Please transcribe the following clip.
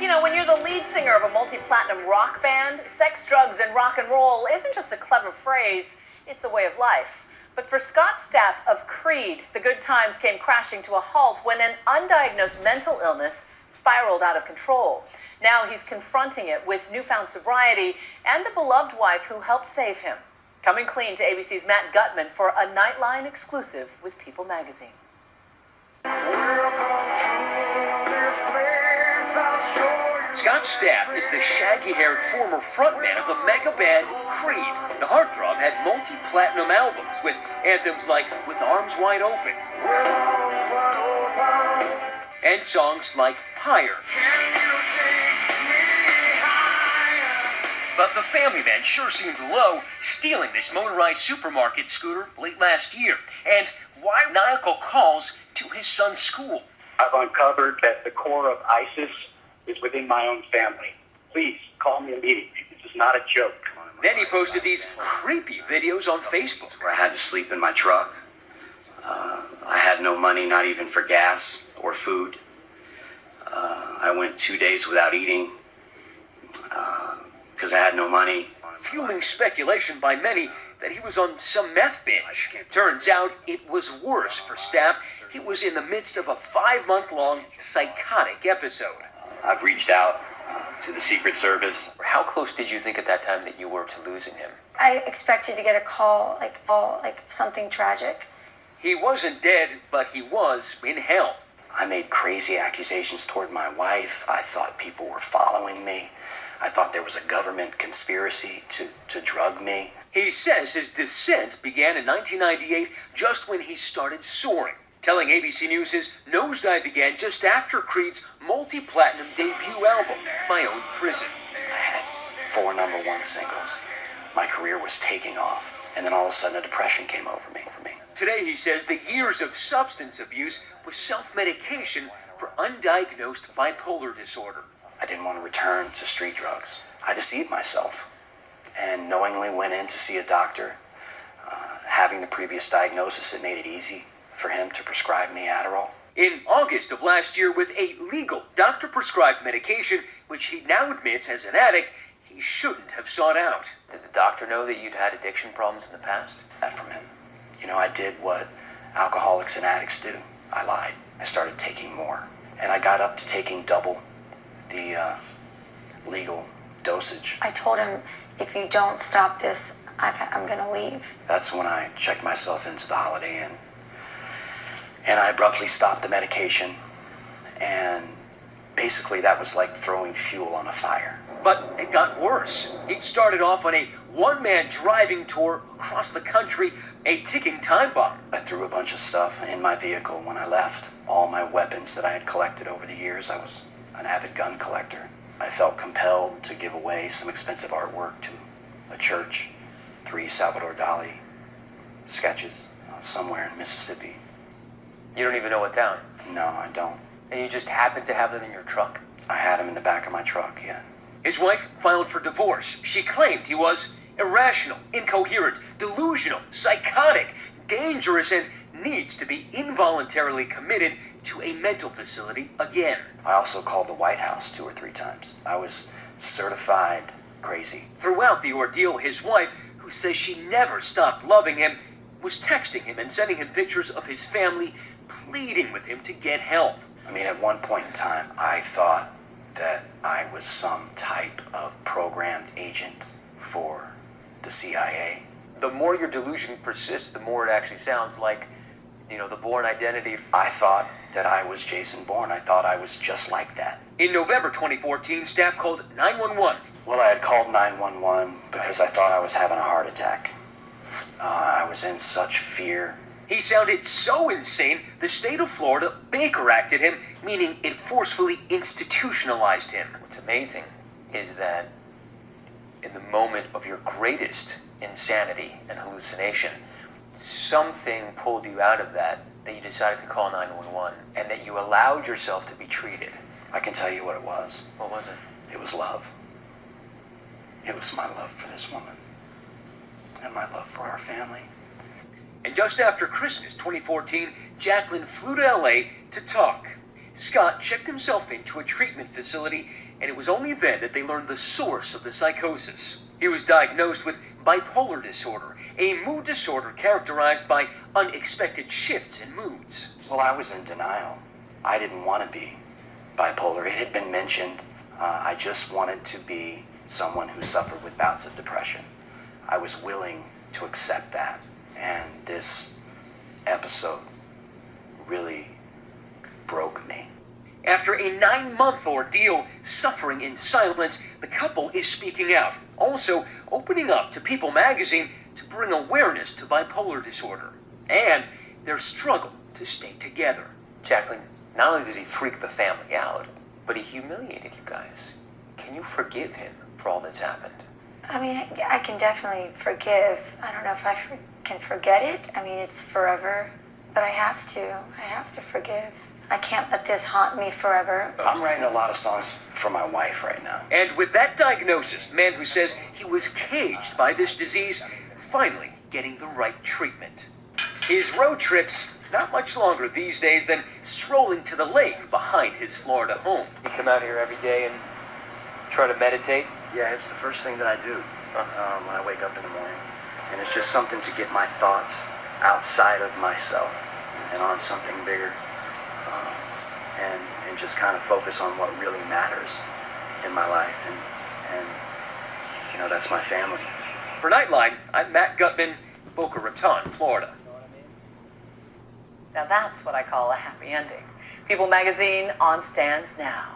You know, when you're the lead singer of a multi-platinum rock band, sex, drugs, and rock and roll isn't just a clever phrase, it's a way of life. But for Scott Stapp of Creed, the good times came crashing to a halt when an undiagnosed mental illness spiraled out of control. Now he's confronting it with newfound sobriety and the beloved wife who helped save him. Coming clean to ABC's Matt Gutman for a Nightline exclusive with People magazine. Scott Stapp is the shaggy-haired former frontman of the mega band Creed. The heartthrob had multi-platinum albums with anthems like With Arms Wide Open and songs like Higher. But the family man sure seemed low, stealing this motorized supermarket scooter late last year, and maniacal calls to his son's school. I've uncovered that the core of ISIS is within my own family. Please call me immediately. This is not a joke. Then he posted these creepy videos on Facebook. Where I had to sleep in my truck. I had no money, not even for gas or food. I went 2 days without eating because I had no money. Fueling speculation by many that he was on some meth binge. Turns out it was worse for Stapp. He was in the midst of a 5-month-long psychotic episode. I've reached out to the Secret Service. How close did you think at that time that you were to losing him? I expected to get a call, like something tragic. He wasn't dead, but he was in hell. I made crazy accusations toward my wife. I thought people were following me. I thought there was a government conspiracy to drug me. He says his descent began in 1998, just when he started soaring. Telling ABC News his nosedive began just after Creed's multi-platinum debut album, My Own Prison. I had 4 #1 singles. My career was taking off, and then all of a sudden a depression came over me. Today, he says the years of substance abuse was self-medication for undiagnosed bipolar disorder. I didn't want to return to street drugs. I deceived myself and knowingly went in to see a doctor. Having the previous diagnosis, it made it easy for him to prescribe me Adderall. In August of last year, with a legal doctor-prescribed medication, which he now admits as an addict, he shouldn't have sought out. Did the doctor know that you'd had addiction problems in the past? That from him. You know, I did what alcoholics and addicts do. I lied. I started taking more. And I got up to taking double the legal dosage. I told him, if you don't stop this, I'm going to leave. That's when I checked myself into the Holiday Inn. And I abruptly stopped the medication. And basically that was like throwing fuel on a fire. But it got worse. He started off on a one-man driving tour across the country, a ticking time bomb. I threw a bunch of stuff in my vehicle when I left. All my weapons that I had collected over the years. I was an avid gun collector. I felt compelled to give away some expensive artwork to a church. 3 Salvador Dali sketches somewhere in Mississippi. You don't even know what town? No, I don't. And you just happened to have them in your truck? I had them in the back of my truck, yeah. His wife filed for divorce. She claimed he was irrational, incoherent, delusional, psychotic, dangerous, and needs to be involuntarily committed to a mental facility again. I also called the White House 2 or 3 times. I was certified crazy. Throughout the ordeal, his wife, who says she never stopped loving him, was texting him and sending him pictures of his family, pleading with him to get help. I mean, at one point in time, I thought that I was some type of programmed agent for the CIA. The more your delusion persists, the more it actually sounds like, the Bourne Identity. I thought that I was Jason Bourne. I thought I was just like that. In November 2014, Stapp called 911. Well, I had called 911 because I thought I was having a heart attack. I was in such fear. He sounded so insane, the state of Florida Baker acted him, meaning it forcefully institutionalized him. What's amazing is that in the moment of your greatest insanity and hallucination, something pulled you out of that you decided to call 911, and that you allowed yourself to be treated. I can tell you what it was. What was it? It was love. It was my love for this woman, and my love for our family. And just after Christmas 2014, Jacqueline flew to LA to talk. Scott checked himself into a treatment facility, and it was only then that they learned the source of the psychosis. He was diagnosed with bipolar disorder, a mood disorder characterized by unexpected shifts in moods. Well, I was in denial. I didn't want to be bipolar. It had been mentioned. I just wanted to be someone who suffered with bouts of depression. I was willing to accept that. And this episode really broke me. After a 9-month ordeal, suffering in silence, the couple is speaking out, also opening up to People magazine to bring awareness to bipolar disorder and their struggle to stay together. Jacqueline, not only did he freak the family out, but he humiliated you guys. Can you forgive him for all that's happened? I mean, I can definitely forgive. I don't know if I can forget it. I mean, it's forever, but I have to forgive. I can't let this haunt me forever. I'm writing a lot of songs for my wife right now. And with that diagnosis, the man who says he was caged by this disease, finally getting the right treatment. His road trips, not much longer these days than strolling to the lake behind his Florida home. You come out here every day and try to meditate? Yeah, it's the first thing that I do when I wake up in the morning. And it's just something to get my thoughts outside of myself and on something bigger. And just kind of focus on what really matters in my life. And you know, that's my family. For Nightline, I'm Matt Gutman, Boca Raton, Florida. Now that's what I call a happy ending. People magazine on stands now.